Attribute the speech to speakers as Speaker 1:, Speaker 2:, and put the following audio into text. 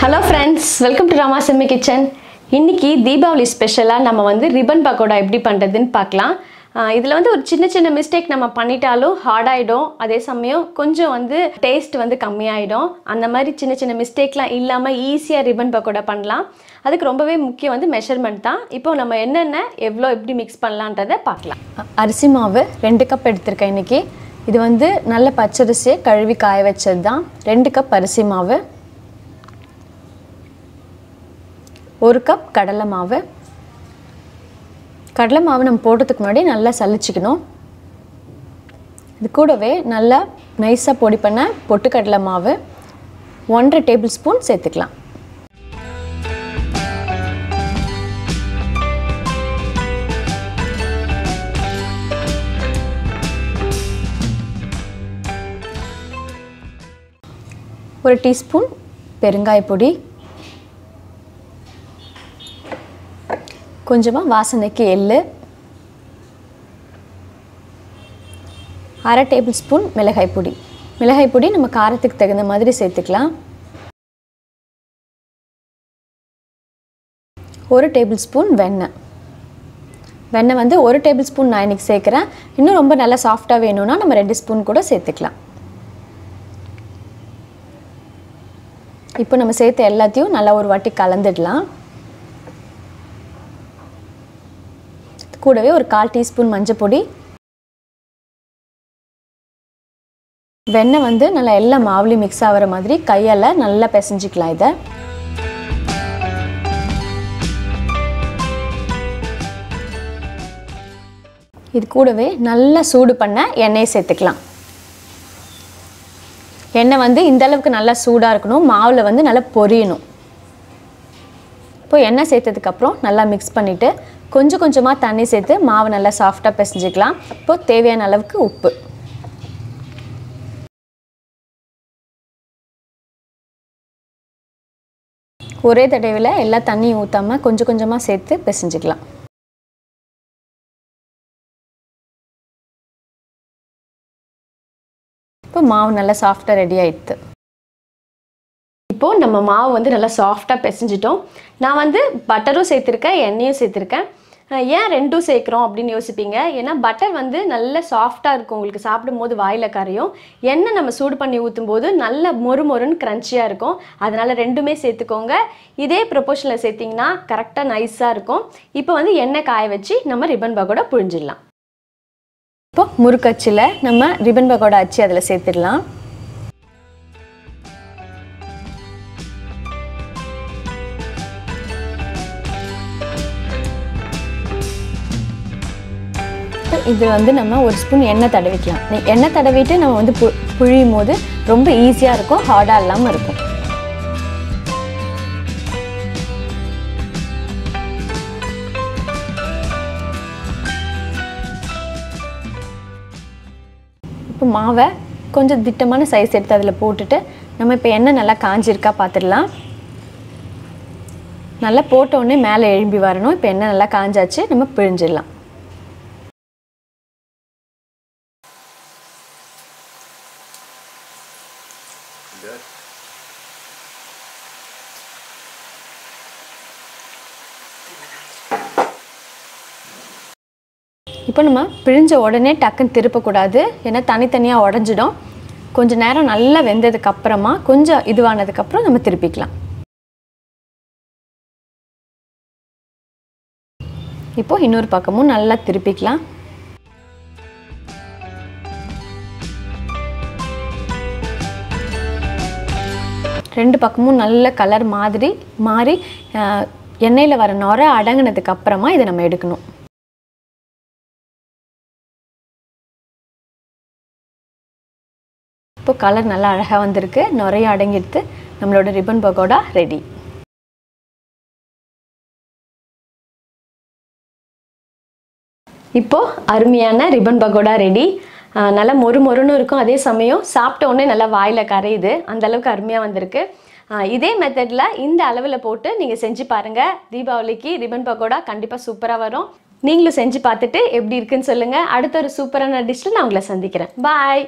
Speaker 1: Hello friends, welcome to Ramas Yummy Kitchen. இன்னைக்கு தீபாவளி ஸ்பெஷலா நம்ம வந்து ரிப்பன் பக்கோடா எப்படி பண்றதுன்னு பார்க்கலாம். இதுல வந்து ஒரு சின்ன மிஸ்டேக் நம்ம பண்ணிட்டாலும் ஹார்ட் ஆயிடும். அதே சமயம் கொஞ்சம் வந்து டேஸ்ட் வந்து கம்மியாயிடும். அந்த மாதிரி சின்ன மிஸ்டேக்லாம் இல்லாம ஈஸியா ரிப்பன் பக்கோடா பண்ணலாம். அதுக்கு ரொம்பவே முக்கியம் வந்து மெஷர்மென்ட் தான். இப்போ நம்ம என்னென்ன எப்படி மிக்ஸ் பண்ணலாம்ன்றதை பார்க்கலாம். அரிசி மாவு 2 கப் எடுத்துர்க்கேன் இன்னைக்கு. இது வந்து நல்ல பச்சரிசியை கழுவி காய வச்சது தான். 2 கப் அரிசி மாவு, 1 கப் கடலை மாவு. கடலை மாவு நம்ம போடுறதுக்கு முன்னாடி நல்லா சலிச்சுக்கணும். இது கூடவே நல்லா நைஸாக பொடி பண்ண பொட்டுக்கடலை மாவு 1.5 டேபிள் ஸ்பூன் சேர்த்துக்கலாம். ஒரு டீஸ்பூன் பெருங்காய பொடி, கொஞ்சமாக வாசனைக்கு எள்ளு, 1/2 டேபிள் ஸ்பூன் மிளகாய் பொடி. மிளகாய் பொடி நம்ம காரத்துக்கு தகுந்த மாதிரி சேர்த்துக்கலாம். 1 டேபிள் ஸ்பூன் வெண்ணெய். வெண்ணெய் வந்து 1 டேபிள் ஸ்பூன் நான் இன்றைக்கி சேர்க்குறேன். இன்னும் ரொம்ப நல்லா சாஃப்டாக வேணும்னா நம்ம 2 ஸ்பூன் கூட சேர்த்துக்கலாம். இப்போ நம்ம சேர்த்த எல்லாத்தையும் நல்லா ஒரு வாட்டி கலந்துடலாம். கூடவே ஒரு 1/4 டீஸ்பூன் மஞ்சள் பொடி. வெண்ணெய் வந்து நல்லா எல்லா மாவுலையும் மிக்ஸ் ஆகிற மாதிரி கையால் நல்லா பிசைஞ்சிக்கலாம். இதை இது கூடவே நல்லா சூடு பண்ண எண்ணெயை சேர்த்துக்கலாம். எண்ணெய் வந்து இந்த அளவுக்கு நல்லா சூடாக இருக்கணும். மாவில் வந்து நல்லா பொரியணும். இப்போ எண்ணெய் சேர்த்ததுக்கப்புறம் நல்லா மிக்ஸ் பண்ணிவிட்டு கொஞ்சமாக தண்ணி சேர்த்து மாவு நல்லா சாஃப்டாக பிசைஞ்சிக்கலாம். இப்போது தேவையான அளவுக்கு உப்பு, ஒரே தடவையில் எல்லா தண்ணியும் ஊற்றாமல் கொஞ்சமாக சேர்த்து பிசைஞ்சிக்கலாம். இப்போ மாவு நல்லா சாஃப்டாக ரெடி ஆகிடுது. இப்போது நம்ம மாவு வந்து நல்லா சாஃப்டாக பிசைஞ்சிட்டோம். நான் வந்து பட்டரும் சேர்த்துருக்கேன், எண்ணெயும் சேர்த்துருக்கேன். ஏன் 2ம் சேர்க்குறோம் அப்படின்னு யோசிப்பீங்க. ஏன்னா பட்டர் வந்து நல்ல சாஃப்டாக இருக்கும், உங்களுக்கு சாப்பிடும்போது வாயில் கரையும். எண்ணெய் நம்ம சூடு பண்ணி ஊற்றும் போது நல்ல மொறுன்னு க்ரன்ச்சியாக இருக்கும். அதனால் 2மே சேர்த்துக்கோங்க. இதே ப்ரொபோர்ஷனில் சேர்த்திங்கன்னா கரெக்டாக நைஸாக இருக்கும். இப்போ வந்து எண்ணெய் காய வச்சு நம்ம ரிப்பன் பக்கோடா புழிஞ்சிடலாம். இப்போ முறுக்கச்சில் நம்ம ரிப்பன் பக்கோடா அச்சு அதில் சேர்த்துடலாம். இதில் வந்து நம்ம 1 ஸ்பூன் எண்ணெய் தடவிக்கலாம். எண்ணெய் தடவிட்டு நம்ம வந்து புழியும் போது ரொம்ப ஈஸியாக இருக்கும், ஹார்டாக இல்லாமல் இருக்கும். இப்போ மாவை கொஞ்சம் திட்டமான சைஸ் எடுத்து அதில் போட்டுட்டு நம்ம இப்போ எண்ணெய் நல்லா காஞ்சிருக்கா பார்த்துடலாம். நல்லா போட்டோடனே மேலே எழும்பி வரணும். இப்போ எண்ணெய் நல்லா காஞ்சாச்சு, நம்ம பிழிஞ்சிடலாம். இப்போ நம்ம பிழிஞ்ச உடனே டக்குன்னு திருப்பக்கூடாது, ஏன்னா தனித்தனியாக உடஞ்சிடும். கொஞ்சம் நேரம் நல்லா வெந்ததுக்கப்புறமா கொஞ்சம் இதுவானதுக்கப்புறம் நம்ம திருப்பிக்கலாம். இப்போ இன்னொரு பக்கமும் நல்லா திருப்பிக்கலாம். ரெண்டு பக்கமும் நல்ல கலர் மாறி எண்ணெயில் வர நுரை அடங்கினதுக்கு அப்புறமா இதை நம்ம எடுக்கணும். இப்போ கலர் நல்லா அழகாக வந்திருக்கு, நுரைய அடங்கிடுத்து. நம்மளோட ரிப்பன் பக்கோடா ரெடி. இப்போது அருமையான ரிப்பன் பக்கோடா ரெடி. நல்லா மொறுன்னு இருக்கும். அதே சமயம் சாப்பிட்ட உடனே நல்லா வாயில் கரையுது. அந்தளவுக்கு அருமையாக வந்திருக்கு. இதே மெத்தடில் இந்த அளவில் போட்டு நீங்கள் செஞ்சு பாருங்கள். தீபாவளிக்கு ரிப்பன் பக்கோடா கண்டிப்பாக சூப்பராக வரும். நீங்களும் செஞ்சு பார்த்துட்டு எப்படி இருக்குன்னு சொல்லுங்கள். அடுத்த ஒரு சூப்பரான டிஷ்ஷில் நான் உங்களை சந்திக்கிறேன். பாய்.